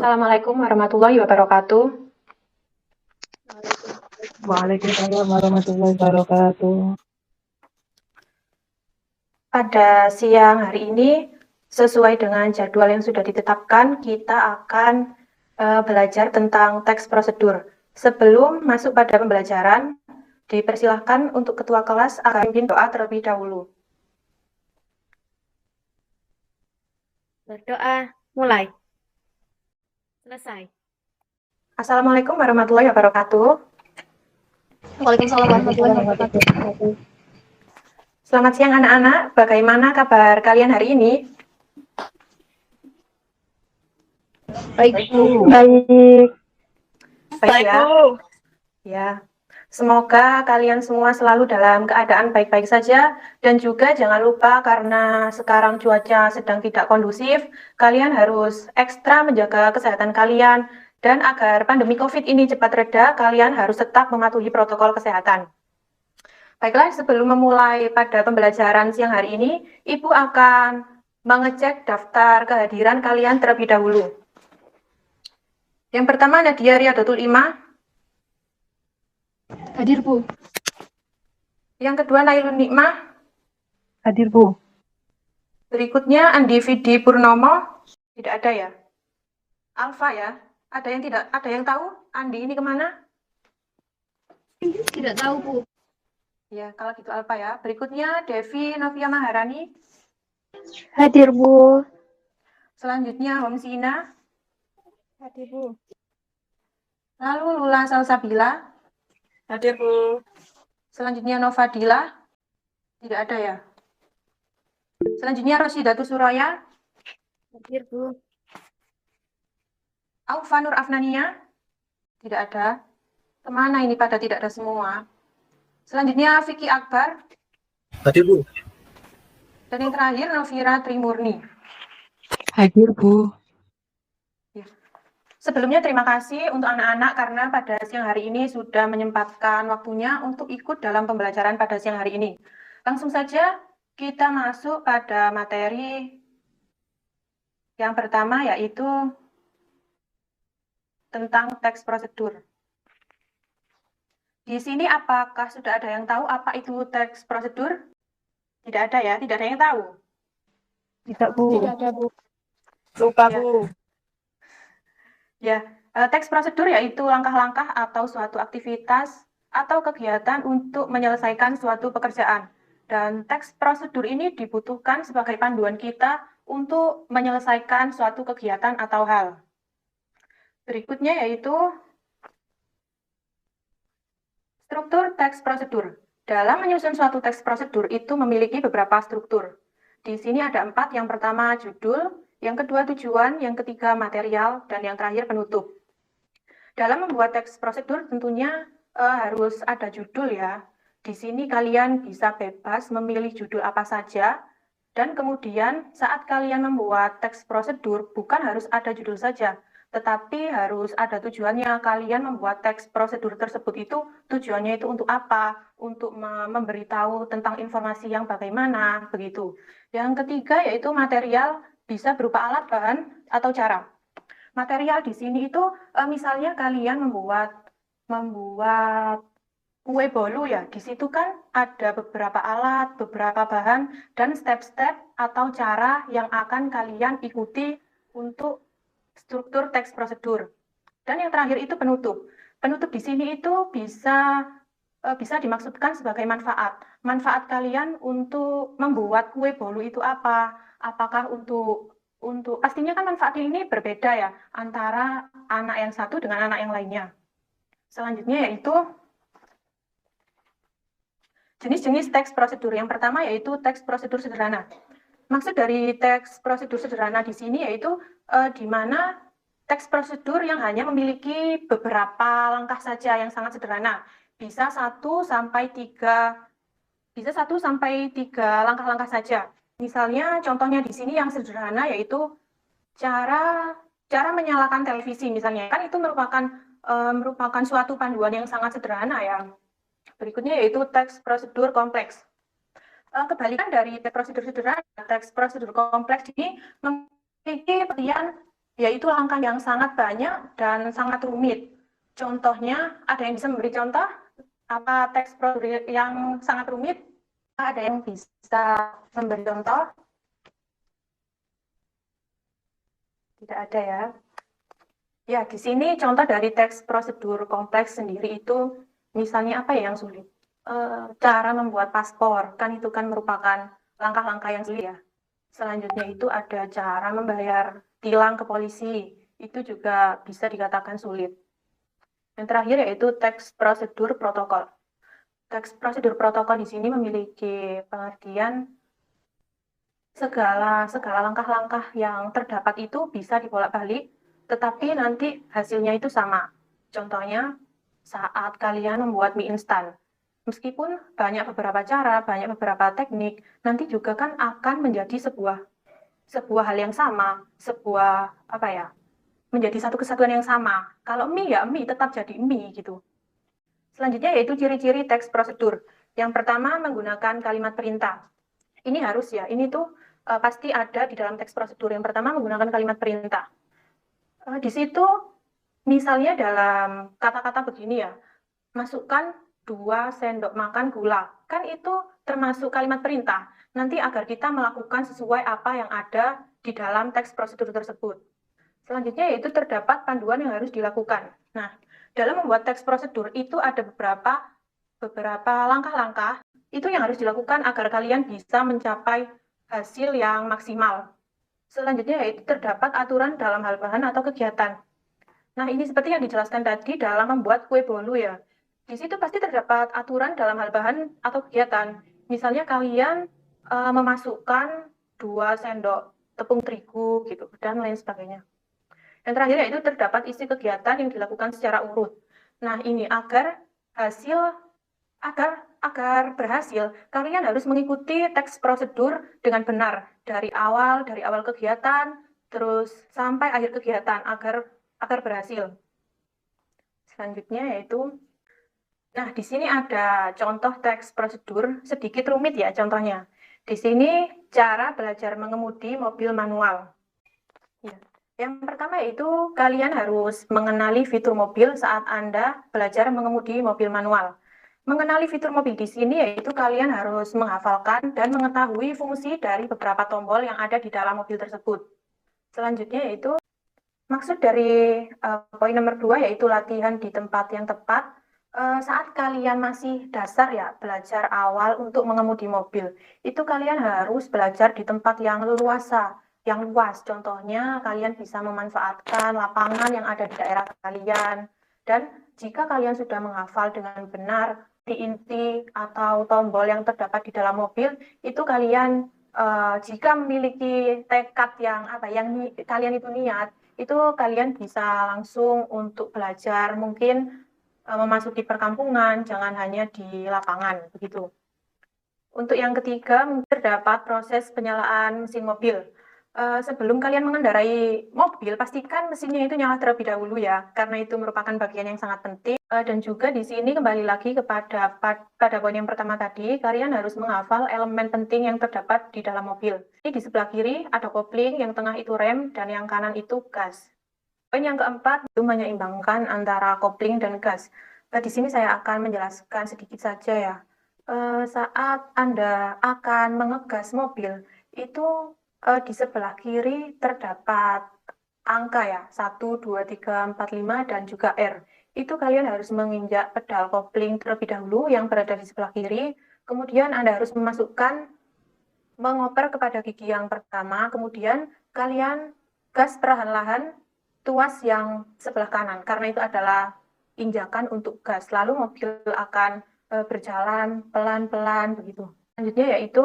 Assalamualaikum warahmatullahi wabarakatuh. Waalaikumsalam warahmatullahi wabarakatuh. Pada siang hari ini, sesuai dengan jadwal yang sudah ditetapkan, kita akan belajar tentang teks prosedur. Sebelum masuk pada pembelajaran, dipersilahkan untuk ketua kelas akan memimpin doa terlebih dahulu. Berdoa, mulai. Selesai. Assalamualaikum warahmatullahi wabarakatuh. Waalaikumsalam warahmatullahi wabarakatuh. Selamat siang anak-anak, bagaimana kabar kalian hari ini? Baik, Bu. Baik ya. Ya. Semoga kalian semua selalu dalam keadaan baik-baik saja, dan juga jangan lupa karena sekarang cuaca sedang tidak kondusif, kalian harus ekstra menjaga kesehatan kalian, dan agar pandemi COVID ini cepat reda, kalian harus tetap mematuhi protokol kesehatan. Baiklah, sebelum memulai pada pembelajaran siang hari ini, Ibu akan mengecek daftar kehadiran kalian terlebih dahulu. Yang pertama, Nadia Riyadatul Imah. Hadir, Bu. Yang kedua, Nailun Nikmah. Hadir, Bu. Berikutnya, Andi Vidi Purnomo. Tidak ada ya? Alfa ya? Ada yang tahu Andi ini kemana? Tidak tahu, Bu. Ya, kalau gitu Alfa ya. Berikutnya, Devi Novia Maharani. Hadir, Bu. Selanjutnya, Om Sina. Hadir, Bu. Lalu Lula Salsabila. Hadir, Bu. Selanjutnya, Novadila. Tidak ada ya? Selanjutnya, Rosidatu Suraya. Hadir, Bu. Aufa Nur Afnania. Tidak ada. Kemana ini pada tidak ada semua? Selanjutnya, Vicky Akbar. Hadir, Bu. Dan yang terakhir, Novira Trimurni. Hadir, Bu. Ya. Sebelumnya terima kasih untuk anak-anak karena pada siang hari ini sudah menyempatkan waktunya untuk ikut dalam pembelajaran pada siang hari ini. Langsung saja kita masuk pada materi yang pertama, yaitu tentang teks prosedur. Di sini apakah sudah ada yang tahu apa itu teks prosedur? Tidak ada ya, tidak ada yang tahu. Tidak, Bu. Tidak ada, Bu. Lupa, Ya. Bu. Ya, teks prosedur yaitu langkah-langkah atau suatu aktivitas atau kegiatan untuk menyelesaikan suatu pekerjaan. Dan teks prosedur ini dibutuhkan sebagai panduan kita untuk menyelesaikan suatu kegiatan atau hal. Berikutnya yaitu struktur teks prosedur. Dalam menyusun suatu teks prosedur itu memiliki beberapa struktur. Di sini ada 4. Yang pertama judul, yang kedua tujuan, yang ketiga material, dan yang terakhir penutup. Dalam membuat teks prosedur tentunya harus ada judul ya. Di sini kalian bisa bebas memilih judul apa saja, dan kemudian saat kalian membuat teks prosedur bukan harus ada judul saja, tetapi harus ada tujuannya. Kalian membuat teks prosedur tersebut itu tujuannya itu untuk apa? Untuk memberitahu tentang informasi yang bagaimana, begitu. Yang ketiga yaitu material, bisa berupa alat, bahan, atau cara. Material di sini itu misalnya kalian membuat kue bolu ya, di situ kan ada beberapa alat, beberapa bahan, dan step-step atau cara yang akan kalian ikuti untuk struktur teks prosedur. Dan yang terakhir itu penutup. Penutup di sini itu bisa dimaksudkan sebagai manfaat. Manfaat kalian untuk membuat kue bolu itu apa? Apakah untuk pastinya kan manfaatnya ini berbeda ya antara anak yang satu dengan anak yang lainnya. Selanjutnya yaitu jenis-jenis teks prosedur. Yang pertama yaitu teks prosedur sederhana. Maksud dari teks prosedur sederhana di sini yaitu di mana teks prosedur yang hanya memiliki beberapa langkah saja yang sangat sederhana. Bisa 1 sampai 3 langkah-langkah saja. Misalnya contohnya di sini yang sederhana yaitu cara menyalakan televisi misalnya. Kan itu merupakan suatu panduan yang sangat sederhana ya. Berikutnya yaitu teks prosedur kompleks. Kebalikan dari teks prosedur sederhana, teks prosedur kompleks ini memiliki pengertian yaitu langkah yang sangat banyak dan sangat rumit. Contohnya, ada yang bisa memberi contoh apa teks prosedur yang sangat rumit? Ada yang bisa memberi contoh? Tidak ada ya. Ya, di sini contoh dari teks prosedur kompleks sendiri itu, misalnya apa ya yang sulit? Cara membuat paspor, kan itu kan merupakan langkah-langkah yang sulit ya. Selanjutnya itu ada cara membayar tilang ke polisi, itu juga bisa dikatakan sulit. Yang terakhir yaitu teks prosedur protokol. Teks prosedur protokol di sini memiliki pengertian segala langkah-langkah yang terdapat itu bisa dibolak-balik, tetapi nanti hasilnya itu sama. Contohnya, saat kalian membuat mie instan, meskipun banyak beberapa cara, banyak beberapa teknik, nanti juga kan akan menjadi sebuah hal yang sama, sebuah apa ya, menjadi satu kesatuan yang sama. Kalau mie ya mie tetap jadi mie gitu. Selanjutnya yaitu ciri-ciri teks prosedur. Yang pertama menggunakan kalimat perintah. Ini harus ya, ini tuh pasti ada di dalam teks prosedur. Yang pertama menggunakan kalimat perintah. Di situ misalnya dalam kata-kata begini ya, masukkan 2 sendok makan gula. Kan itu termasuk kalimat perintah. Nanti agar kita melakukan sesuai apa yang ada di dalam teks prosedur tersebut. Selanjutnya yaitu terdapat panduan yang harus dilakukan. Nah, dalam membuat teks prosedur itu ada beberapa langkah-langkah itu yang harus dilakukan agar kalian bisa mencapai hasil yang maksimal. Selanjutnya yaitu terdapat aturan dalam hal bahan atau kegiatan. Nah, ini seperti yang dijelaskan tadi dalam membuat kue bolu ya. Di situ pasti terdapat aturan dalam hal bahan atau kegiatan. Misalnya kalian memasukkan 2 sendok tepung terigu gitu dan lain sebagainya. Yang terakhir yaitu terdapat isi kegiatan yang dilakukan secara urut. Nah, ini agar berhasil, kalian harus mengikuti teks prosedur dengan benar dari awal kegiatan terus sampai akhir kegiatan agar berhasil. Selanjutnya yaitu nah, di sini ada contoh teks prosedur sedikit rumit ya contohnya. Di sini cara belajar mengemudi mobil manual. Ya. Yang pertama yaitu kalian harus mengenali fitur mobil saat Anda belajar mengemudi mobil manual. Mengenali fitur mobil di sini yaitu kalian harus menghafalkan dan mengetahui fungsi dari beberapa tombol yang ada di dalam mobil tersebut. Selanjutnya yaitu maksud dari poin nomor 2 yaitu latihan di tempat yang tepat. Saat kalian masih dasar ya, belajar awal untuk mengemudi mobil, itu kalian harus belajar di tempat yang leluasa, yang luas. Contohnya, kalian bisa memanfaatkan lapangan yang ada di daerah kalian. Dan jika kalian sudah menghafal dengan benar di inti atau tombol yang terdapat di dalam mobil, itu kalian jika memiliki tekad yang kalian itu niat, itu kalian bisa langsung untuk belajar mungkin memasuki perkampungan, jangan hanya di lapangan begitu. Untuk yang ketiga, terdapat proses penyalaan mesin mobil. Sebelum kalian mengendarai mobil, pastikan mesinnya itu nyala terlebih dahulu ya, karena itu merupakan bagian yang sangat penting. Dan juga di sini kembali lagi pada poin yang pertama tadi, kalian harus menghafal elemen penting yang terdapat di dalam mobil. Ini di sebelah kiri ada kopling, yang tengah itu rem, dan yang kanan itu gas. Poin yang keempat itu menyeimbangkan antara kopling dan gas. Di sini saya akan menjelaskan sedikit saja ya. Saat Anda akan mengegas mobil, itu di sebelah kiri terdapat angka ya, 1, 2, 3, 4, 5, dan juga R. Itu kalian harus menginjak pedal kopling terlebih dahulu yang berada di sebelah kiri, kemudian Anda harus mengoper kepada gigi yang pertama, kemudian kalian gas perlahan-lahan tuas yang sebelah kanan, karena itu adalah injakan untuk gas, lalu mobil akan berjalan pelan-pelan begitu. Selanjutnya yaitu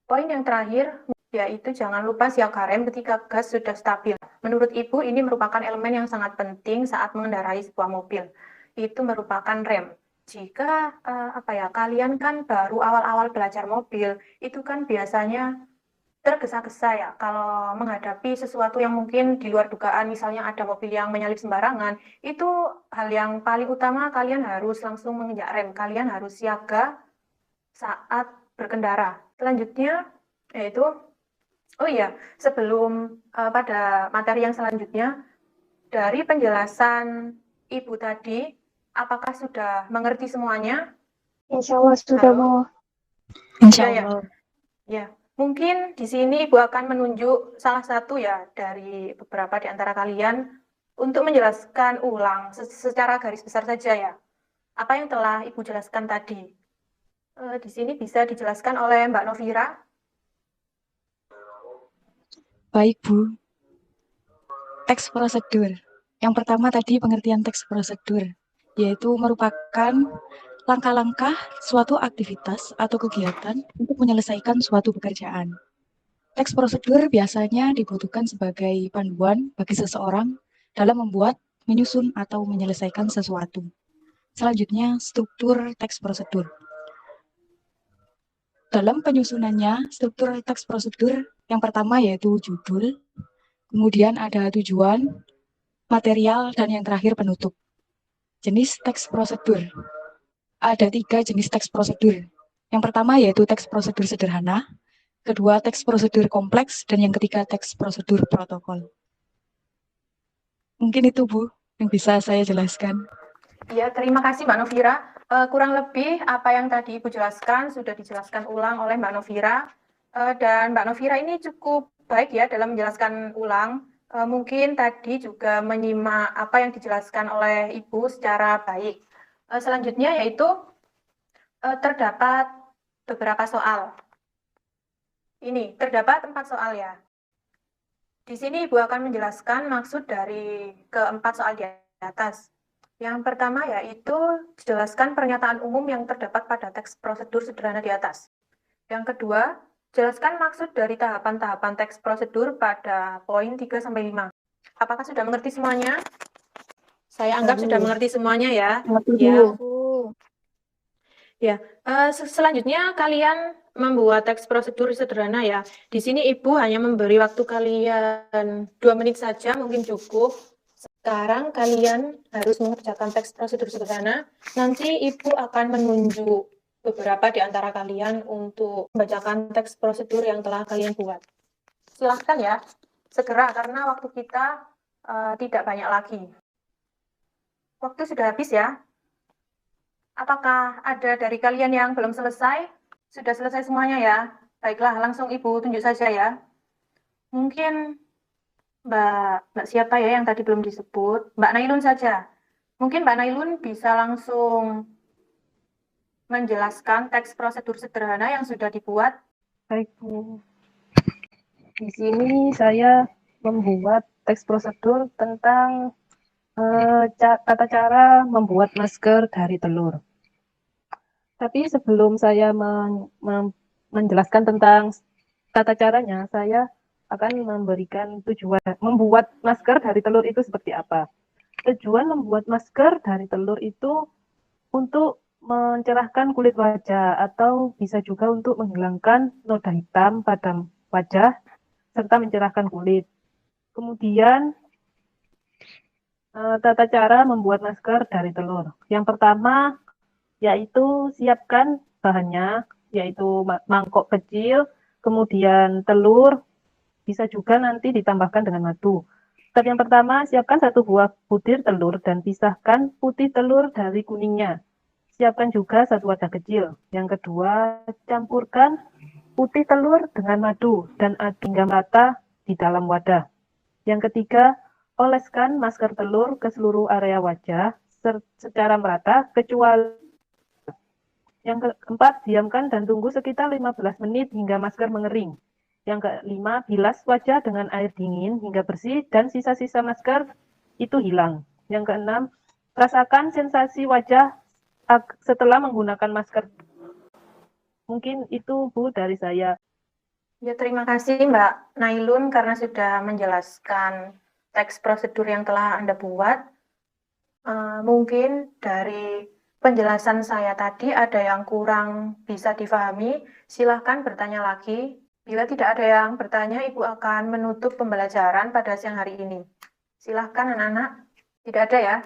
poin yang terakhir, yaitu jangan lupa siaga rem ketika gas sudah stabil. Menurut Ibu, ini merupakan elemen yang sangat penting saat mengendarai sebuah mobil. Itu merupakan rem. Jika kalian kan baru awal-awal belajar mobil, itu kan biasanya tergesa-gesa ya kalau menghadapi sesuatu yang mungkin di luar dugaan, misalnya ada mobil yang menyalip sembarangan, itu hal yang paling utama kalian harus langsung menginjak rem, kalian harus siaga saat berkendara. Selanjutnya yaitu Oh iya, sebelum pada materi yang selanjutnya, dari penjelasan Ibu tadi, apakah sudah mengerti semuanya? Insya Allah sudah, Halo? Bu. Insya Sudah ya? Allah. Ya, mungkin di sini Ibu akan menunjuk salah satu ya dari beberapa di antara kalian untuk menjelaskan ulang secara garis besar saja ya. Apa yang telah Ibu jelaskan tadi? Di sini bisa dijelaskan oleh Mbak Novira. Baik, Bu. Teks prosedur. Yang pertama tadi pengertian teks prosedur, yaitu merupakan langkah-langkah suatu aktivitas atau kegiatan untuk menyelesaikan suatu pekerjaan. Teks prosedur biasanya dibutuhkan sebagai panduan bagi seseorang dalam membuat, menyusun, atau menyelesaikan sesuatu. Selanjutnya, struktur teks prosedur. Dalam penyusunannya, struktur teks prosedur yang pertama yaitu judul, kemudian ada tujuan, material, dan yang terakhir penutup. Jenis teks prosedur. Ada 3 jenis teks prosedur. Yang pertama yaitu teks prosedur sederhana, kedua teks prosedur kompleks, dan yang ketiga teks prosedur protokol. Mungkin itu, Bu, yang bisa saya jelaskan. Ya, terima kasih Mbak Novira. Kurang lebih apa yang tadi Ibu jelaskan sudah dijelaskan ulang oleh Mbak Novira. Dan Mbak Novira ini cukup baik ya dalam menjelaskan ulang. Mungkin tadi juga menyimak apa yang dijelaskan oleh Ibu secara baik. Selanjutnya yaitu terdapat beberapa soal. Ini, terdapat 4 soal ya. Di sini Ibu akan menjelaskan maksud dari keempat soal di atas. Yang pertama yaitu jelaskan pernyataan umum yang terdapat pada teks prosedur sederhana di atas. Yang kedua, jelaskan maksud dari tahapan-tahapan teks prosedur pada poin 3-5. Apakah sudah mengerti semuanya? Saya anggap sudah mengerti semuanya ya. Ya. Ya, selanjutnya kalian membuat teks prosedur sederhana ya. Di sini Ibu hanya memberi waktu kalian 2 menit saja, mungkin cukup. Sekarang kalian harus mengerjakan teks prosedur sederhana. Nanti Ibu akan menunjuk beberapa di antara kalian untuk membacakan teks prosedur yang telah kalian buat. Silahkan ya, segera karena waktu kita tidak banyak lagi. Waktu sudah habis ya. Apakah ada dari kalian yang belum selesai? Sudah selesai semuanya ya? Baiklah, langsung Ibu tunjuk saja ya. Mungkin Mbak siapa ya yang tadi belum disebut? Mbak Nailun saja. Mungkin Mbak Nailun bisa langsung menjelaskan teks prosedur sederhana yang sudah dibuat. Baik, Bu. Di sini saya membuat teks prosedur tentang tata cara membuat masker dari telur. Tapi sebelum saya menjelaskan tentang tata caranya, saya akan memberikan tujuan membuat masker dari telur itu seperti apa. Tujuan membuat masker dari telur itu untuk mencerahkan kulit wajah atau bisa juga untuk menghilangkan noda hitam pada wajah serta mencerahkan kulit. Kemudian tata cara membuat masker dari telur. Yang pertama yaitu siapkan bahannya, yaitu mangkok kecil, kemudian telur, bisa juga nanti ditambahkan dengan madu. Step yang pertama, siapkan 1 buah butir telur dan pisahkan putih telur dari kuningnya. Siapkan juga 1 wadah kecil. Yang kedua, campurkan putih telur dengan madu dan aduk hingga merata di dalam wadah. Yang ketiga, oleskan masker telur ke seluruh area wajah secara merata kecuali. Yang keempat, diamkan dan tunggu sekitar 15 menit hingga masker mengering. Yang kelima, bilas wajah dengan air dingin hingga bersih dan sisa-sisa masker itu hilang. Yang keenam, rasakan sensasi wajah setelah menggunakan masker. Mungkin itu, Bu, dari saya. Ya, terima kasih Mbak Nailun karena sudah menjelaskan teks prosedur yang telah Anda buat. Mungkin dari penjelasan saya tadi ada yang kurang bisa difahami, silahkan bertanya lagi. Bila tidak ada yang bertanya, Ibu akan menutup pembelajaran pada siang hari ini. Silahkan anak-anak. Tidak ada ya?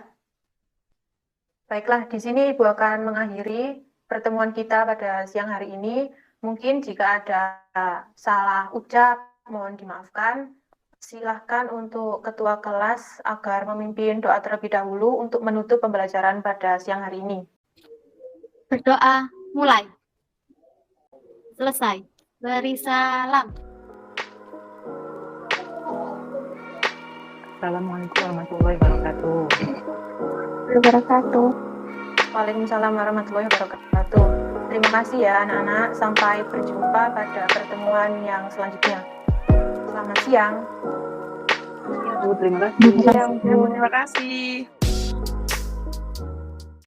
Baiklah, di sini Ibu akan mengakhiri pertemuan kita pada siang hari ini. Mungkin jika ada salah ucap mohon dimaafkan. Silahkan untuk ketua kelas agar memimpin doa terlebih dahulu untuk menutup pembelajaran pada siang hari ini. Berdoa, mulai. Selesai. Beri salam. Assalamualaikum warahmatullahi wabarakatuh. Wabarakatuh. Waalaikumsalam warahmatullahi wabarakatuh. Terima kasih ya anak-anak. Sampai berjumpa pada pertemuan yang selanjutnya. Selamat siang. Bu, terima kasih. Terima kasih. Terima kasih.